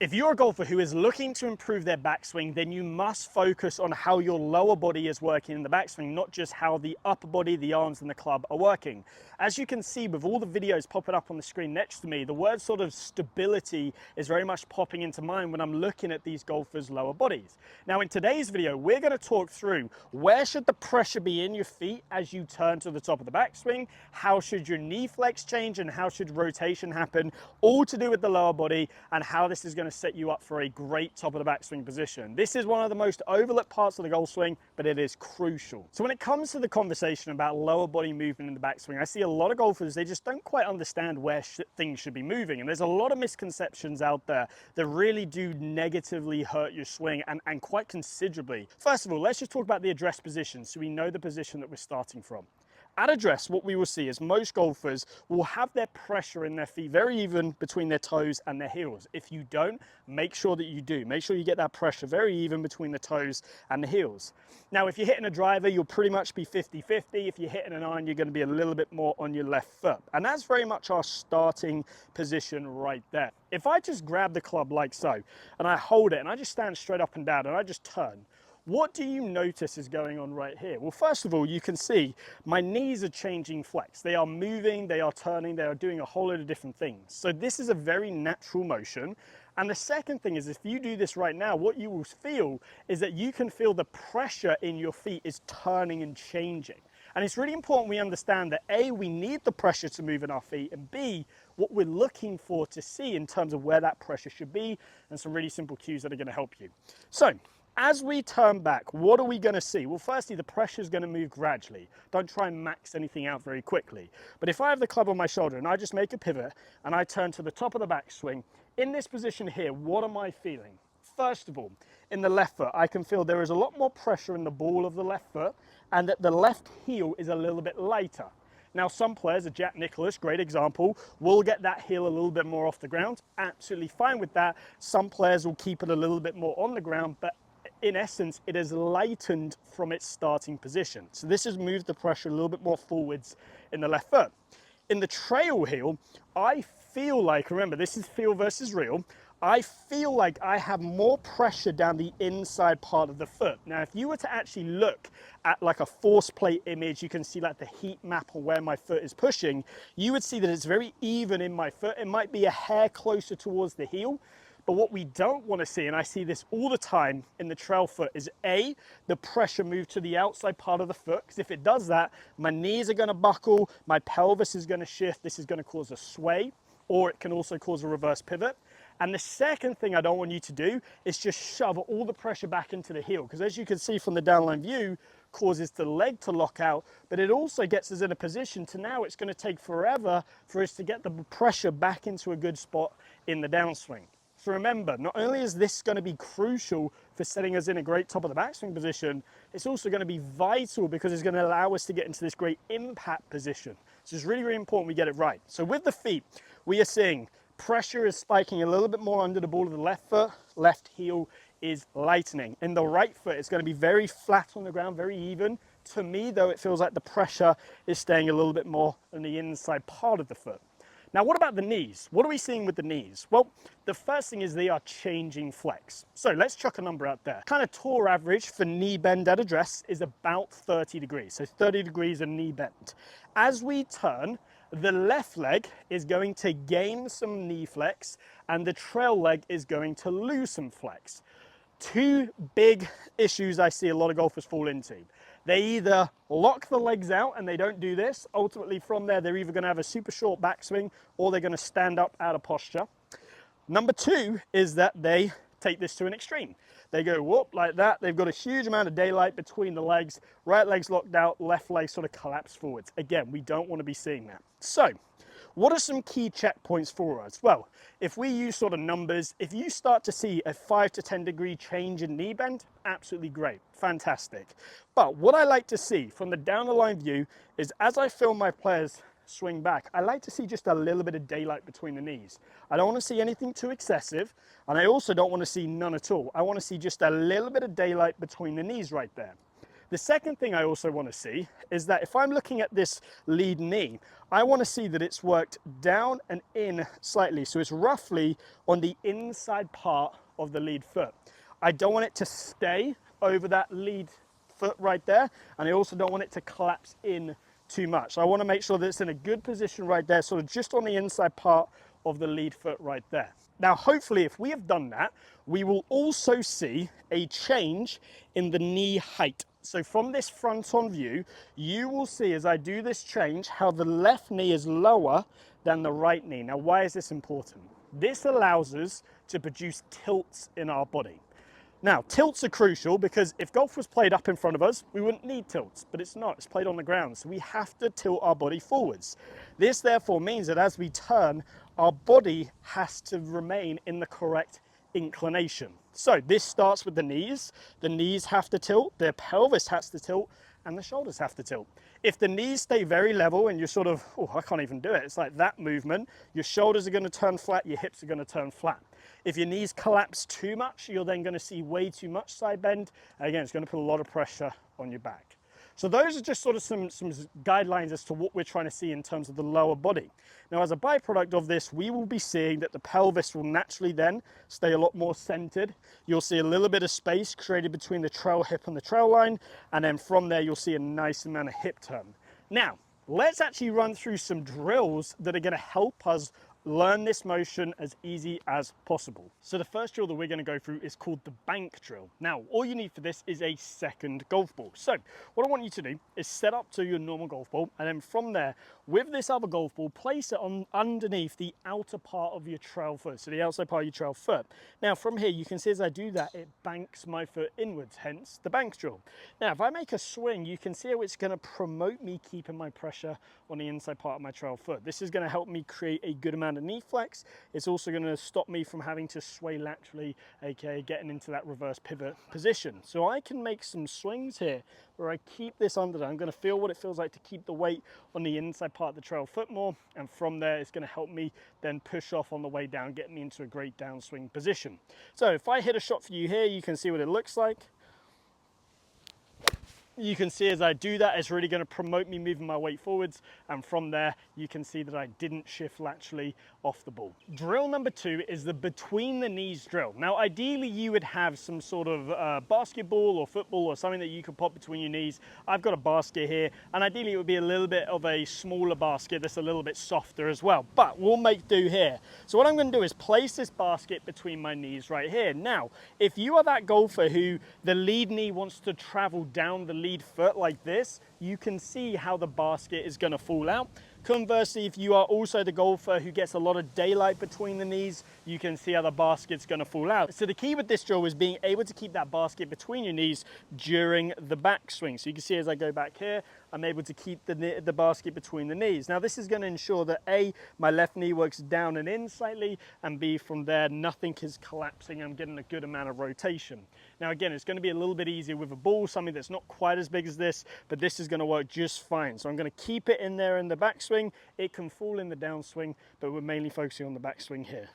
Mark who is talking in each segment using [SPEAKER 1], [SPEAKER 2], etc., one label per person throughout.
[SPEAKER 1] If you're a golfer who is looking to improve their backswing, then you must focus on how your lower body is working in the backswing, not just how the upper body, the arms and the club are working. As you can see with all the videos popping up on the screen next to me, the word sort of stability is very much popping into mind when I'm looking at these golfers' lower bodies. Now in today's video, we're going to talk through where should the pressure be in your feet as you turn to the top of the backswing, how should your knee flex change and how should rotation happen, all to do with the lower body and how this is going to set you up for a great top of the backswing position. This is one of the most overlooked parts of the golf swing, but it is crucial. So when it comes to the conversation about lower body movement in the backswing, I see a lot of golfers, they just don't quite understand where things should be moving. And there's a lot of misconceptions out there that really do negatively hurt your swing and quite considerably. First of all, let's just talk about the address position so we know the position that we're starting from. At address, what we will see is most golfers will have their pressure in their feet very even between their toes and their heels. If you don't, make sure that you do. Make sure you get that pressure very even between the toes and the heels. Now, if you're hitting a driver, you'll pretty much be 50-50. If you're hitting an iron, you're going to be a little bit more on your left foot. And that's very much our starting position right there. If I just grab the club like so, and I hold it, and I just stand straight up and down, and I just turn, what do you notice is going on right here? Well, first of all, you can see my knees are changing flex. They are moving, they are turning, they are doing a whole load of different things. So this is a very natural motion. And the second thing is if you do this right now, what you will feel is that you can feel the pressure in your feet is turning and changing. And it's really important we understand that A, we need the pressure to move in our feet, and B, what we're looking for to see in terms of where that pressure should be, and some really simple cues that are going to help you. So, as we turn back, what are we going to see? Well, firstly, the pressure is going to move gradually. Don't try and max anything out very quickly. But if I have the club on my shoulder and I just make a pivot and I turn to the top of the backswing, in this position here, what am I feeling? First of all, in the left foot, I can feel there is a lot more pressure in the ball of the left foot and that the left heel is a little bit lighter. Now, some players, a Jack Nicklaus, great example, will get that heel a little bit more off the ground. Absolutely fine with that. Some players will keep it a little bit more on the ground, but in essence, it has lightened from its starting position. So this has moved the pressure a little bit more forwards in the left foot. In the trail heel, I feel like, remember, this is feel versus real, I feel like I have more pressure down the inside part of the foot. Now, if you were to actually look at like a force plate image, you can see like the heat map on where my foot is pushing, you would see that it's very even in my foot. It might be a hair closer towards the heel, but what we don't want to see, and I see this all the time in the trail foot, is A, the pressure move to the outside part of the foot, because if it does that, my knees are going to buckle, my pelvis is going to shift, this is going to cause a sway, or it can also cause a reverse pivot. And the second thing I don't want you to do is just shove all the pressure back into the heel, because as you can see from the downline view, causes the leg to lock out, but it also gets us in a position to now it's going to take forever for us to get the pressure back into a good spot in the downswing. So remember, not only is this going to be crucial for setting us in a great top of the backswing position, it's also going to be vital because it's going to allow us to get into this great impact position. So it's really, really important we get it right. So with the feet, we are seeing pressure is spiking a little bit more under the ball of the left foot, left heel is lightening. In the right foot, it's going to be very flat on the ground, very even. To me, though, it feels like the pressure is staying a little bit more on the inside part of the foot. Now, what about the knees? What are we seeing with the knees? Well, the first thing is they are changing flex. So let's chuck a number out there. Kind of tour average for knee bend at address is about 30 degrees. So 30 degrees of knee bend. As we turn, the left leg is going to gain some knee flex and the trail leg is going to lose some flex. Two big issues I see a lot of golfers fall into. They either lock the legs out and they don't do this. Ultimately from there, they're either going to have a super short backswing or they're going to stand up out of posture. Number two is that they take this to an extreme. They go whoop like that. They've got a huge amount of daylight between the legs. Right leg's locked out, left leg sort of collapse forwards. Again, we don't want to be seeing that. So what are some key checkpoints for us? Well, if we use sort of numbers, if you start to see a 5 to 10 degree change in knee bend, absolutely great, fantastic. But what I like to see from the down the line view is as I film my players swing back, I like to see just a little bit of daylight between the knees. I don't want to see anything too excessive, and I also don't want to see none at all. I want to see just a little bit of daylight between the knees right there. The second thing I also want to see is that if I'm looking at this lead knee, I want to see that it's worked down and in slightly. So it's roughly on the inside part of the lead foot. I don't want it to stay over that lead foot right there, and I also don't want it to collapse in too much. I want to make sure that it's in a good position right there, sort of just on the inside part of the lead foot right there. Now, hopefully, if we have done that, we will also see a change in the knee height. So from this front-on view, you will see as I do this change how the left knee is lower than the right knee. Now, why is this important? This allows us to produce tilts in our body. Now, tilts are crucial because if golf was played up in front of us, we wouldn't need tilts, but it's not, it's played on the ground. So we have to tilt our body forwards. This therefore means that as we turn, our body has to remain in the correct inclination. So this starts with the knees have to tilt, the pelvis has to tilt, and the shoulders have to tilt. If the knees stay very level and you're sort of, oh, I can't even do it, it's like that movement, your shoulders are gonna turn flat, your hips are gonna turn flat. If your knees collapse too much, you're then gonna see way too much side bend. And again, it's gonna put a lot of pressure on your back. So those are just sort of some guidelines as to what we're trying to see in terms of the lower body. Now, as a byproduct of this, we will be seeing that the pelvis will naturally then stay a lot more centered. You'll see a little bit of space created between the trail hip and the trail line. And then from there, you'll see a nice amount of hip turn. Now, let's actually run through some drills that are gonna help us learn this motion as easy as possible. So the first drill that we're going to go through is called the bank drill. Now, all you need for this is a second golf ball. So what I want you to do is set up to your normal golf ball, and then from there, with this other golf ball, place it on underneath the outer part of your trail foot, so the outside part of your trail foot. Now, from here, you can see as I do that, it banks my foot inwards, hence the bank drill. Now, if I make a swing, you can see how it's going to promote me keeping my pressure on the inside part of my trail foot. This is going to help me create a good amount of knee flex. It's also going to stop me from having to sway laterally, aka getting into that reverse pivot position. So I can make some swings here where I keep this under there. I'm going to feel what it feels like to keep the weight on the inside part of the trail foot more, and from there it's going to help me then push off on the way down, get me into a great downswing position. So if I hit a shot for you here, you can see what it looks like. You can see as I do that, it's really going to promote me moving my weight forwards, and from there you can see that I didn't shift laterally off the ball. Drill number 2 is the between the knees drill. Now ideally you would have some sort of basketball or football or something that you could pop between your knees. I've got a basket here, and ideally it would be a little bit of a smaller basket that's a little bit softer as well, but we'll make do here. So what I'm going to do is place this basket between my knees right here. Now if you are that golfer who the lead knee wants to travel down the lead foot like this, you can see how the basket is going to fall out. Conversely, if you are also the golfer who gets a lot of daylight between the knees, you can see how the basket's going to fall out. So the key with this drill is being able to keep that basket between your knees during the backswing. So you can see as I go back here, I'm able to keep the basket between the knees. Now this is going to ensure that A, my left knee works down and in slightly, and B, from there nothing is collapsing. I'm getting a good amount of rotation. Now again, it's going to be a little bit easier with a ball, something that's not quite as big as this, but this is going to work just fine. So I'm going to keep it in there in the backswing. It can fall in the downswing, but we're mainly focusing on the backswing here.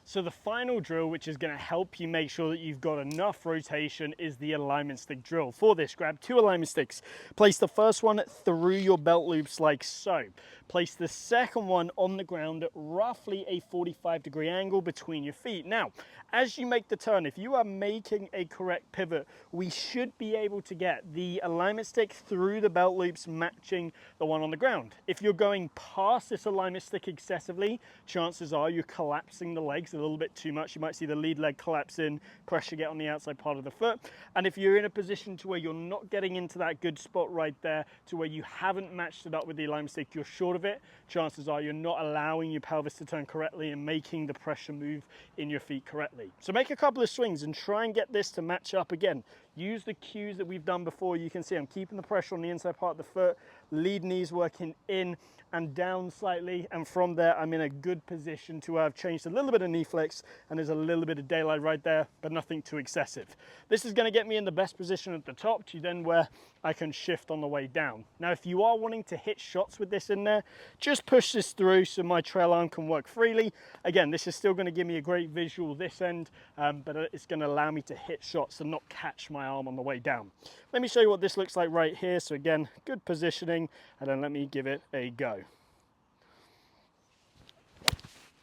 [SPEAKER 1] So the final drill, which is going to help you make sure that you've got enough rotation, is the alignment stick drill. For this, grab 2 alignment sticks. Place the first one through your belt loops like so. Place the second one on the ground at roughly a 45-degree angle between your feet. Now, as you make the turn, if you are making a correct pivot, we should be able to get the alignment stick through the belt loops matching the one on the ground. If you're going past this alignment stick excessively, chances are you're collapsing the legs a little bit too much. You might see the lead leg collapse in, pressure get on the outside part of the foot. And if you're in a position to where you're not getting into that good spot right there, to where you haven't matched it up with the alignment stick, you're short of it, chances are you're not allowing your pelvis to turn correctly and making the pressure move in your feet correctly. So make a couple of swings and try and get this to match up again. Use the cues that we've done before. You can see I'm keeping the pressure on the inside part of the foot, lead knees working in and down slightly, and from there I'm in a good position to have changed a little bit of knee flex, and there's a little bit of daylight right there, but nothing too excessive. This is going to get me in the best position at the top to then where I can shift on the way down. Now if you are wanting to hit shots with this in there, just push this through so my trail arm can work freely. Again, this is still going to give me a great visual this end, but it's going to allow me to hit shots and not catch my my arm on the way down. Let me show you what this looks like right here. So again, good positioning, and then let me give it a go.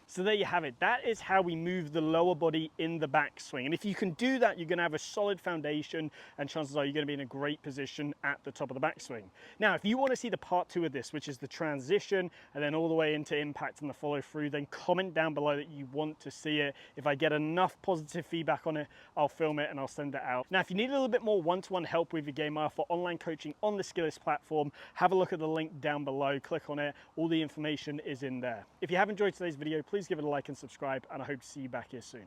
[SPEAKER 1] So there you have it. That is how we move the lower body in the backswing. And if you can do that, you're going to have a solid foundation, and chances are you're going to be in a great position at the top of the backswing. Now, if you want to see the part 2 of this, which is the transition and then all the way into impact and the follow through, then comment down below that you want to see it. If I get enough positive feedback on it, I'll film it and I'll send it out. Now, if you need a little bit more one-to-one help with your game, I offer online coaching on the Skillest platform. Have a look at the link down below, click on it. All the information is in there. If you have enjoyed today's video, please give it a like and subscribe, and I hope to see you back here soon.